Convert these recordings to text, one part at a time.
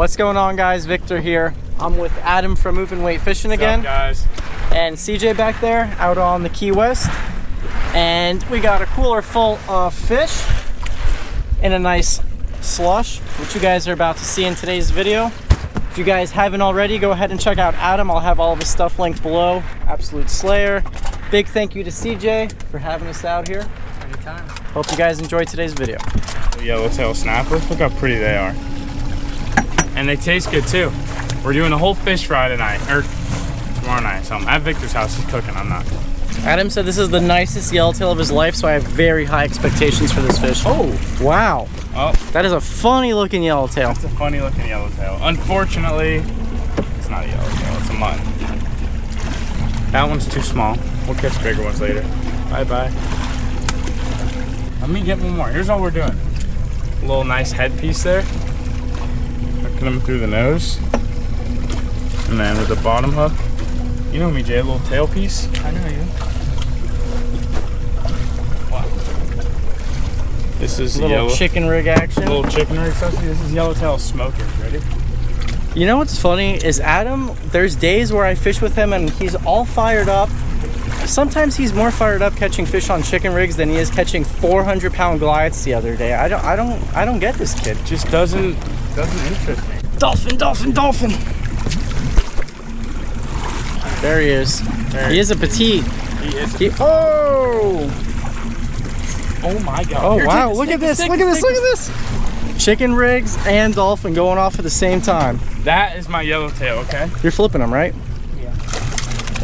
What's going on, guys? Victor here. I'm with Adam from Moving Weight Fishing again. What's up, guys? And CJ back there out on the Key West. And we got a cooler full of fish in a nice slush, which you guys are about to see in today's video. If you guys haven't already, go ahead and check out Adam. I'll have all of his stuff linked below. Absolute slayer. Big thank you to CJ for having us out here. Anytime. Hope you guys enjoyed today's video. The yellowtail snapper. Look how pretty they are. And they taste good too. We're doing a whole fish fry tonight, or tomorrow night. So I'm at Victor's house, he's cooking, I'm not. Adam said this is the nicest yellowtail of his life, so I have very high expectations for this fish. Oh, wow. Oh, that is a funny looking yellowtail. it's a funny looking yellowtail. Unfortunately, it's not a yellowtail, it's a mutton. That one's too small. We'll catch bigger ones later. Bye-bye. Let me get one more. Here's all we're doing. A little nice headpiece there. Hooking them through the nose. And then with the bottom hook. You know me, Jay, a little tail piece. I know you. Wow. This is A little chicken rig action. Little chicken rig sauce. This is yellowtail smokers. Ready? You know what's funny is Adam, there's days where I fish with him and he's all fired up. Sometimes he's more fired up catching fish on chicken rigs than he is catching 400-pound Goliaths the other day. I don't get this kid. Just doesn't interest me. Dolphin, dolphin, dolphin. There he is. He is a petite. He is. Oh my God. Oh Here, wow! Look at this! Look at this! Look at this! Chicken rigs and dolphin going off at the same time. That is my yellowtail. Okay. You're flipping them, right? Yeah.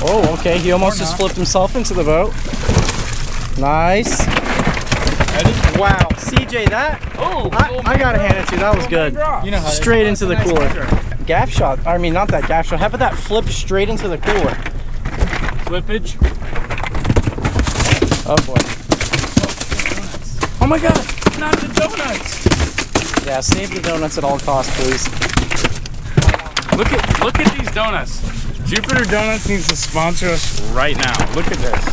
Oh, okay. He almost just flipped himself into the boat. Nice. Ready? Wow, CJ, that I gotta hand it to you. That was good. You know how Straight into the cooler. Gaff shot. I mean, not that gaff shot. How about that flip straight into the cooler? Flippage. Oh boy. Oh my God! Not the donuts. Yeah, save the donuts at all costs, please. Look at these donuts. Jupiter Donuts needs to sponsor us right now. Look at this.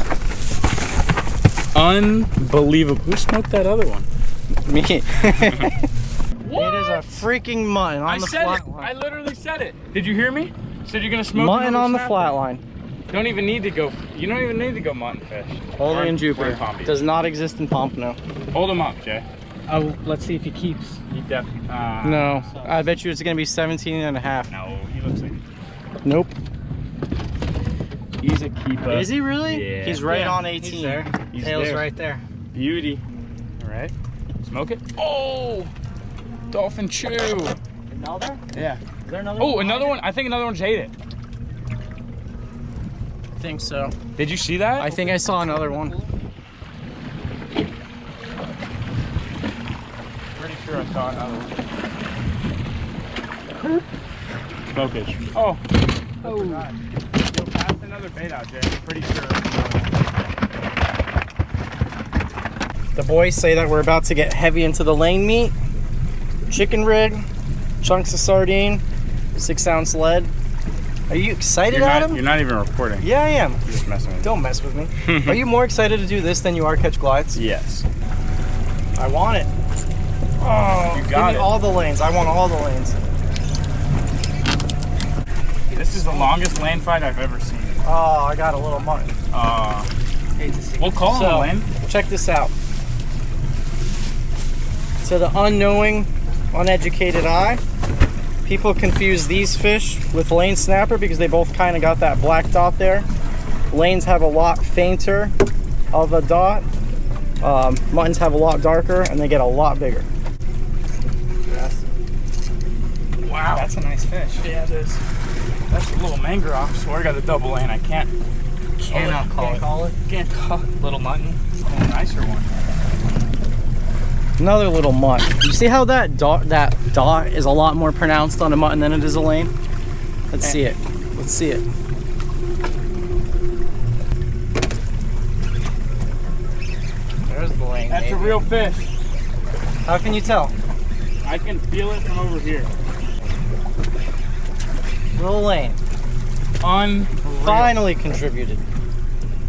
Unbelievable. Who smoked that other one? Me. It is a freaking mutton on the flat line. I literally said it. Did you hear me? Said you're gonna smoke Mutton on the snapper. flat line. Don't even need to go. You don't even need to go mutton fish. Only in Or Jupiter. Pompano. Does not exist in Pompano. Hold him up, Jay. Oh, let's see if he keeps. He definitely. No, I bet you it's gonna be 17 and a half. No, he looks like. Nope. He's a keeper. Is he really? Yeah. He's right on 18. He's there. He's Tail's there. right there. Beauty. All right. Smoke it. Oh, dolphin chew. Another? Yeah. Is there another? Oh, another one. I think another one ate it. I think so. Did you see that? I think I saw another one. Pretty sure I saw another one. Smokage. Oh. Oh. You'll cast another bait out, Jay. I'm pretty sure. The boys say that we're about to get heavy into the lane meat. Chicken rig, chunks of sardine, 6-ounce lead. Are you excited, Adam? You're not even recording. Yeah, I am. You're just messing with me. Don't mess with me. Are you more excited to do this than you are catch glides? Yes. I want it. Oh, You got give me it. all the lanes. I want all the lanes. This is the longest lane fight I've ever seen. Oh, I got a little mutton. Hate to see. We'll call him a lane. Check this out. To the unknowing, uneducated eye, people confuse these fish with lane snapper because they both kind of got that black dot there. Lanes have a lot fainter of a dot. Muttons have a lot darker and they get a lot bigger. Wow. That's a nice fish. Yeah, it is. That's a little mangrove. I swear I got a double lane. I cannot call it. Can't call it. Little mutton. A nicer one. Another little mutt. You see how that dot is a lot more pronounced on a mutton than it is a lane? Let's see it. Let's see it. There's the lane. That's baby. a real fish. How can you tell? I can feel it from over here. Little lane. Unreal. Finally contributed.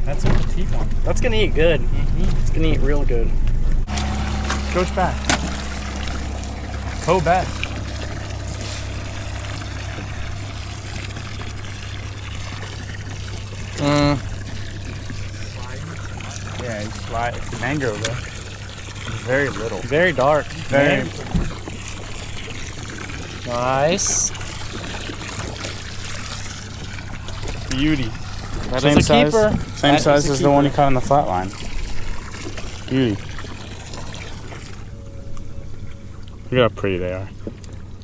That's a petite one. That's gonna eat good. It's gonna eat real good. Coach back. Co best. Yeah, it's a mangrove though. It's very little. Very dark. Very. Nice. Beauty. That Same is a size. keeper. Same That size is a as the one you keeper. caught on the flat line. Beauty. Look how pretty they are.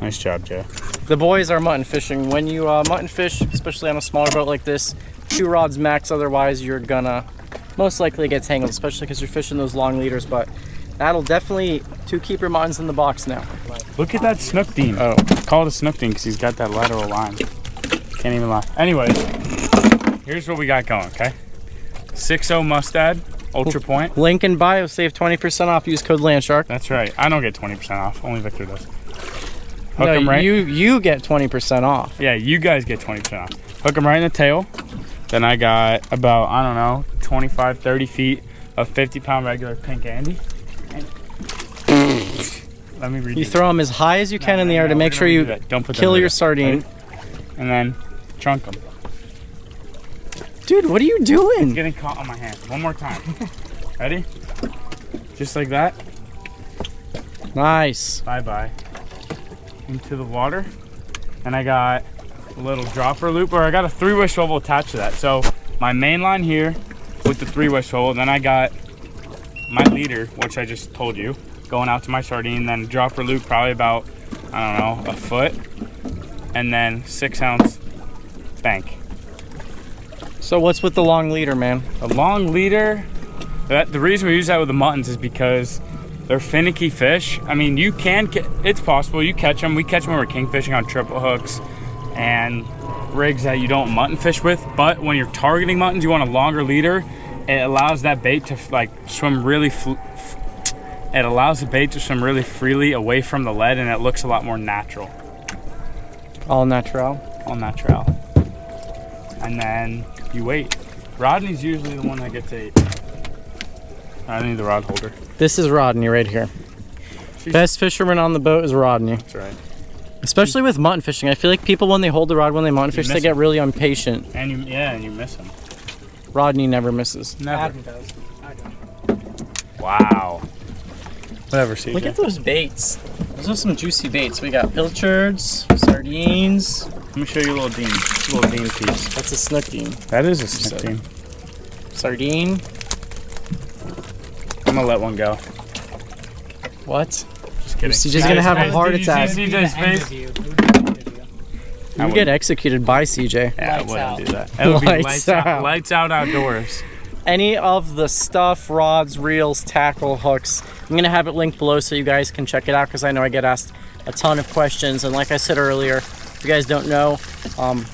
Nice job, Joe. The boys are mutton fishing. When you mutton fish, especially on a smaller boat like this, 2 rods max, otherwise you're gonna most likely get tangled, especially because you're fishing those long leaders. But that'll definitely 2 keeper muttons in the box now. Look at that snook dean. Oh, Call it a snook dean because he's got that lateral line. Can't even lie. Anyways, here's what we got going, okay? 6.0 Mustad, Ultra Point. link in bio, save 20% off, use code Landshark. That's right. I don't get 20% off. Only Victor does. Hook No, him right. you get 20% off. Yeah, you guys get 20% off. Hook them right in the tail. Then I got about, I don't know, 25, 30 feet of 50-pound regular pink Andy. Let me read You throw them as high as you can in the air to make sure you don't put kill them your in sardine. there. And then chunk them. Dude, what are you doing? Getting caught on my hand. One more time. Ready? Just like that. Nice. Bye-bye. Into the water. And I got a little dropper loop, or I got a 3-way swivel attached to that. So my main line here with the 3-way swivel, then I got my leader, which I just told you, going out to my sardine, then dropper loop probably about, I don't know, a foot, and then 6-ounce bank. So what's with the long leader, man? A long leader, the reason we use that with the muttons is because they're finicky fish. I mean, you can, it's possible you catch them. We catch them when we're kingfishing on triple hooks and rigs that you don't mutton fish with. But when you're targeting muttons, you want a longer leader. It allows that bait to like swim really, it allows the bait to swim really freely away from the lead, and it looks a lot more natural. All natural. All natural. And then you wait. Rodney's usually the one that gets ate. I need the rod holder. This is Rodney right here. Best fisherman on the boat is Rodney. That's right. Especially with mutton fishing. I feel like people, when they hold the rod when they mutton fish, they get really impatient. And you miss him. Rodney never misses. Never. Adam does. I don't. Wow. Whatever, CJ. Look at those baits. Those are some juicy baits. We got pilchards, sardines. Let me show you a little dean piece. That's a snook dean. That is a snook dean. Sardine. I'm gonna let one go. What? Just kidding. CJ's gonna have a heart attack. Did you see CJ's face? You would get executed by CJ. Yeah, I Lights wouldn't out. do that. That would be Lights lights out. out. Lights out outdoors. Any of the stuff, rods, reels, tackle, hooks, I'm gonna have it linked below so you guys can check it out, because I know I get asked a ton of questions. And like I said earlier, if you guys don't know,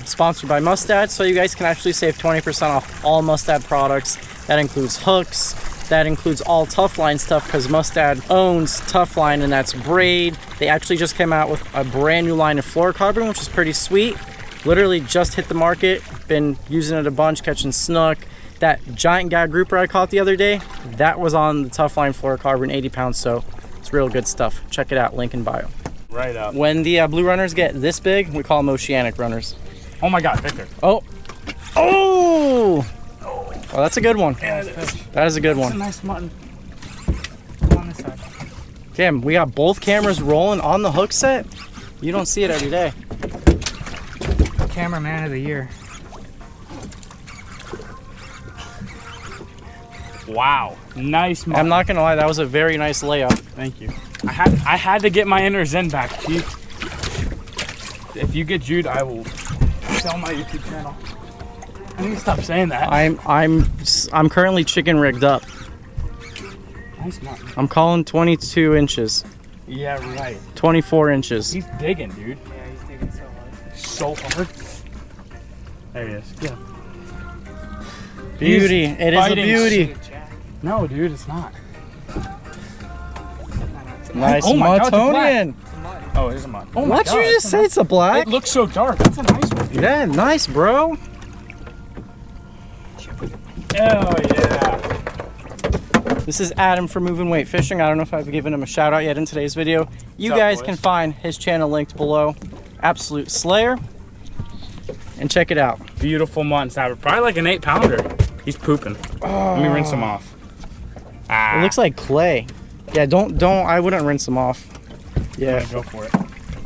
sponsored by Mustad, so you guys can actually save 20% off all Mustad products. That includes hooks, that includes all Tough Line stuff, because Mustad owns Tough Line, and that's Braid. They actually just came out with a brand new line of fluorocarbon, which is pretty sweet. Literally just hit the market, been using it a bunch, catching snook. That giant gag grouper I caught the other day, that was on the Tough Line fluorocarbon, 80 pounds, so it's real good stuff. Check it out, link in bio. Right up. When the blue runners get this big, we call them oceanic runners. Oh my God, Victor. Oh! Oh! Oh, that's a good one. Yeah, it is. That is a good That's a one. nice mutton. On this side. Damn, we got both cameras rolling on the hook set. You don't see it every day. Cameraman of the year. Wow. Nice mutton. I'm not gonna lie, that was a very nice layup. Thank you. I had to get my inner zen back, Chief. If you get Jude, I will sell my YouTube channel. I need to stop saying that. I'm currently chicken rigged up. Nice mutton. I'm calling 22 inches, Yeah, right. 24 inches. He's digging, dude. Yeah, he's digging so hard. So hard. There he is. Yeah. Beauty. It is a beauty. No, dude, it's not. Nice Oh my God, it's a black. Muttonian. Oh, it is a mutton. Oh my What'd God, you just say? It's a black? It looks so dark. That's a nice one. Yeah, nice, bro. Oh yeah. This is Adam from Moving Weight Fishing. I don't know if I've given him a shout out yet in today's video. You What's up, guys boys? can find his channel linked below. Absolute Slayer. And check it out. Beautiful mutton snapper. Probably like an 8-pounder. He's pooping. Let me rinse him off. Ah. It looks like clay. Yeah, don't. I wouldn't rinse them off. Yeah, Go for it.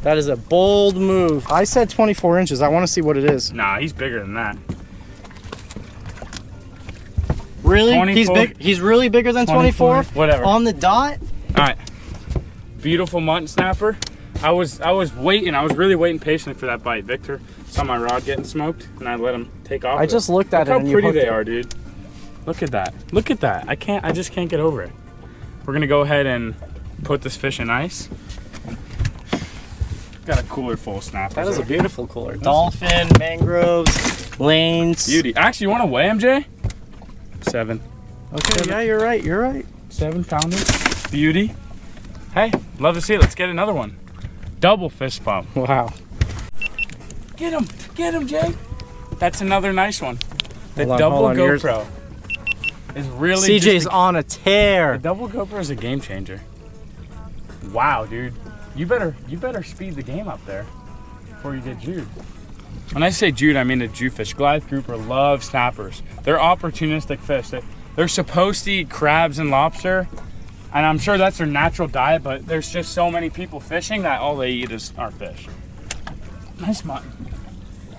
that is a bold move. I said 24 inches. I want to see what it is. Nah, he's bigger than that. Really? 24. He's big. He's really bigger than 24. Whatever. On the dot. All right. Beautiful mutton snapper. I was waiting. I was really waiting patiently for that bite. Victor saw my rod getting smoked, and I let him take off. I just looked at it. Look and how you pretty hooked they it. are, dude. Look at that. Look at that. I just can't get over it. We're gonna go ahead and put this fish in ice. Got a cooler full of snappers. That is a beautiful cooler. Dolphin, mangroves, lanes. Beauty. Actually, you want to weigh him, Jay? 7. Okay, yeah, you're right. You're right. 7 pounder. Beauty. Hey, love to see it. Let's get another one. Double fist bump. Wow. Get him, Jay. That's another nice one. The Hold on, double hold on, yours- GoPro is really CJ's on a tear. The double GoPro is a game changer. Wow, dude. You better speed the game up there before you get Jude. When I say Jude, I mean a Jewfish. Goliath grouper loves snappers. They're opportunistic fish. They're supposed to eat crabs and lobster, and I'm sure that's their natural diet, but there's just so many people fishing that all they eat is our fish. Nice mutton.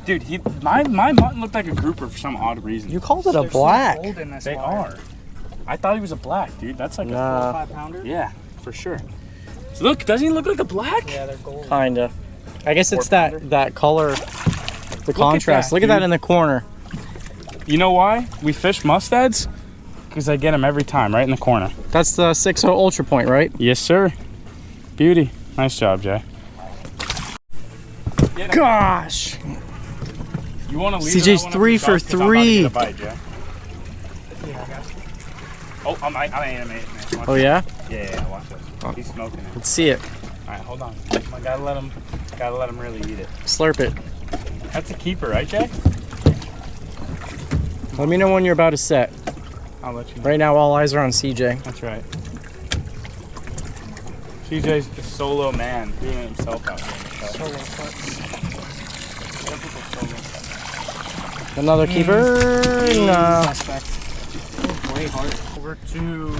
Dude, my mutton looked like a grouper for some odd reason. You called it a They're black. So old in this They water. are. I thought he was a black, dude. That's like Nah. a 5 pounder? yeah, for sure. So look, doesn't he look like a black? Yeah, they're gold. Kinda. I guess it's that color, the contrast. that, Look at that dude. in the corner. You know why we fish mustads? Because I get them every time, right in the corner. That's the 6.0 Ultra Point, right? Yes, sir. Beauty. Nice job, Jay. Gosh. You want to leave CJ's that one 3 up for yourself, 'cause I'm about to 3. get a bite, Jay. Yeah, I got you. Oh, I'm animating. Watch Oh it. yeah? Yeah, watch it. He's smoking it. Let's see it. All right, hold on. I gotta let him really eat it. Slurp it. That's a keeper, right, Jay? Let me know when you're about to set. I'll let you know. Right now, all eyes are on CJ. That's right. CJ's the solo man, doing it himself out here. Solo cuts. Another keeper? No. Suspect. Oh, way hard. Over to.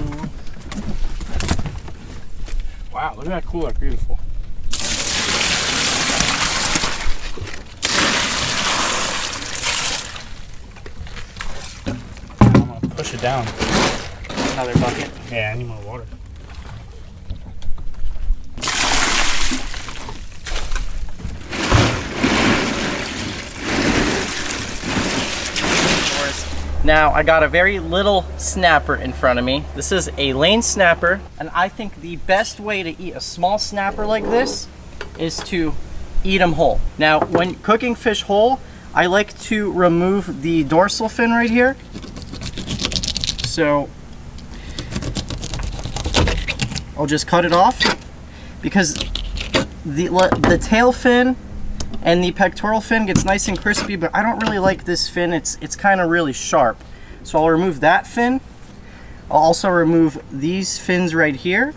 Wow, look at that cooler, beautiful. I'm gonna push it down. Another bucket. Yeah, I need more water. Now, I got a very little snapper in front of me. This is a lane snapper, and I think the best way to eat a small snapper like this is to eat them whole. Now, when cooking fish whole, I like to remove the dorsal fin right here. So, I'll just cut it off because the tail fin and the pectoral fin gets nice and crispy, but I don't really like this fin. It's kind of really sharp. So I'll remove that fin. I'll also remove these fins right here.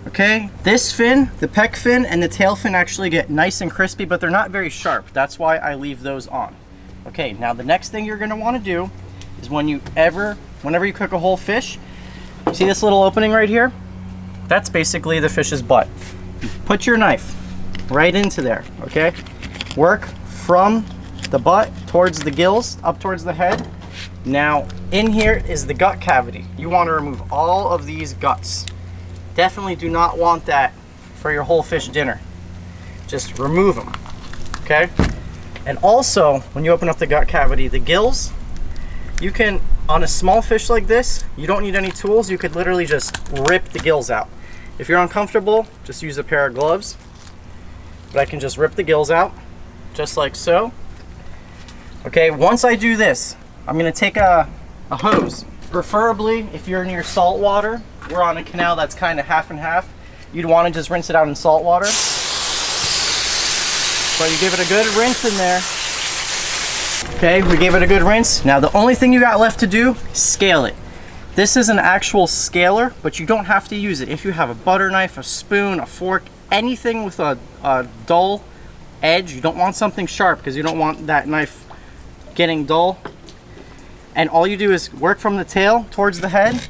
Okay, this fin, the pec fin, and the tail fin actually get nice and crispy, but they're not very sharp. That's why I leave those on. Okay, now the next thing you're gonna wanna do is whenever you cook a whole fish, see this little opening right here? That's basically the fish's butt. Put your knife right into there, okay? Work from the butt towards the gills, up towards the head. Now, in here is the gut cavity. You want to remove all of these guts. Definitely do not want that for your whole fish dinner. Just remove them, okay? And also, when you open up the gut cavity, the gills, you can, on a small fish like this, you don't need any tools. You could literally just rip the gills out. If you're uncomfortable, just use a pair of gloves. But I can just rip the gills out, just like so. Okay, once I do this, I'm gonna take a hose. Preferably, if you're near salt water, we're on a canal that's kind of half and half, you'd wanna just rinse it out in salt water. So you give it a good rinse in there. Okay, we gave it a good rinse. Now the only thing you got left to do is scale it. This is an actual scaler, but you don't have to use it. If you have a butter knife, a spoon, a fork, anything with a dull edge, you don't want something sharp because you don't want that knife getting dull. And all you do is work from the tail towards the head,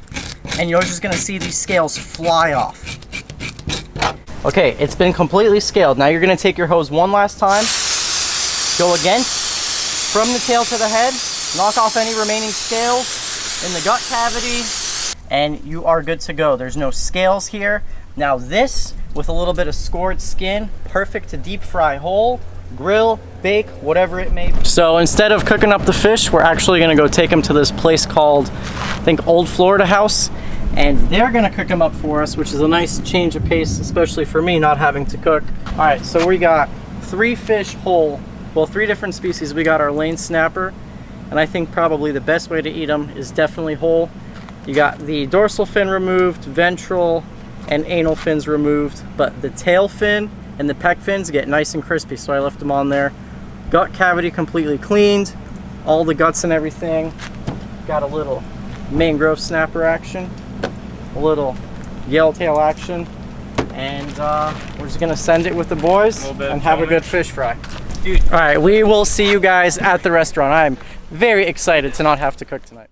and you're just gonna see these scales fly off. Okay, it's been completely scaled. Now you're gonna take your hose one last time, go again, from the tail to the head, knock off any remaining scales in the gut cavity, and you are good to go. There's no scales here. Now this, with a little bit of scored skin, perfect to deep fry whole, grill, bake, whatever it may be. So instead of cooking up the fish, we're actually gonna go take them to this place called, I think, Old Florida House, and they're gonna cook them up for us, which is a nice change of pace, especially for me not having to cook. All right, so we got 3 fish whole, well, 3 different species. We got our lane snapper, and I think probably the best way to eat them is definitely whole. You got the dorsal fin removed, ventral, and anal fins removed, but the tail fin and the pec fins get nice and crispy, so I left them on there. Gut cavity completely cleaned, all the guts and everything. Got a little mangrove snapper action, a little yellowtail action, and we're just gonna send it with the boys and have a good fish fry. All right, we will see you guys at the restaurant. I'm very excited to not have to cook tonight.